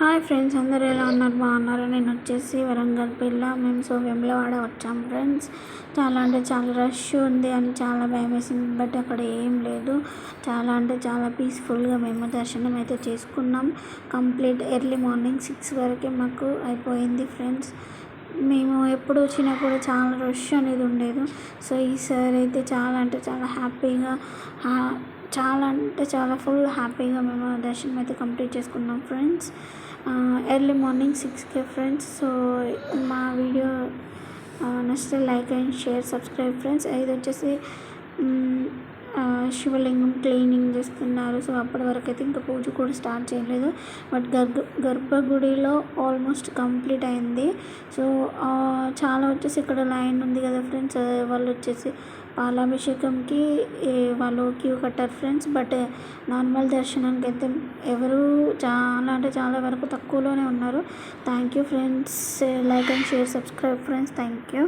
Hi friends, అందరూ ఎలా ఉన్నారు? బాగున్నారు. నేను వచ్చేసి వరంగల్ పిల్ల మేము వేములవాడ వచ్చాం ఫ్రెండ్స్. చాలా అంటే చాలా రష్ ఉంది అని చాలా భయం వేసింది. బట్ అక్కడ ఏం లేదు. చాలా అంటే చాలా పీస్ఫుల్గా మేము దర్శనం అయితే చేసుకున్నాం. కంప్లీట్ ఎర్లీ మార్నింగ్ 6 వరకే మాకు అయిపోయింది ఫ్రెండ్స్. మేము ఎప్పుడు వచ్చినా కూడా చాలా రష్ అనేది ఉండేది. సో ఈసారి అయితే చాలా అంటే చాలా హ్యాపీగా చాలా అంటే చాలా ఫుల్ హ్యాపీగా మేము దర్శనం అయితే కంప్లీట్ చేసుకున్నాం ఫ్రెండ్స్. ఎర్లీ మార్నింగ్ 6కే ఫ్రెండ్స్. సో మా వీడియో నచ్చితే like and share, subscribe friends. ఇది వచ్చేసి శివలింగం క్లీనింగ్ చేస్తున్నారు. సో అప్పటి వరకు అయితే ఇంకా పూజ కూడా స్టార్ట్ చేయలేదు. బట్ గర్భగుడిలో ఆల్మోస్ట్ కంప్లీట్ అయింది. సో చాలా వచ్చేసి ఇక్కడ లైన్ ఉంది కదా ఫ్రెండ్స్, వాళ్ళు వచ్చేసి పాలాభిషేకంకి వాళ్ళు క్యూ కట్టారు ఫ్రెండ్స్. బట్ నార్మల్ దర్శనానికి అయితే ఎవరు చాలా అంటే చాలా వరకు తక్కువలోనే ఉన్నారు. Thank you friends. Like and share, subscribe friends. Thank you.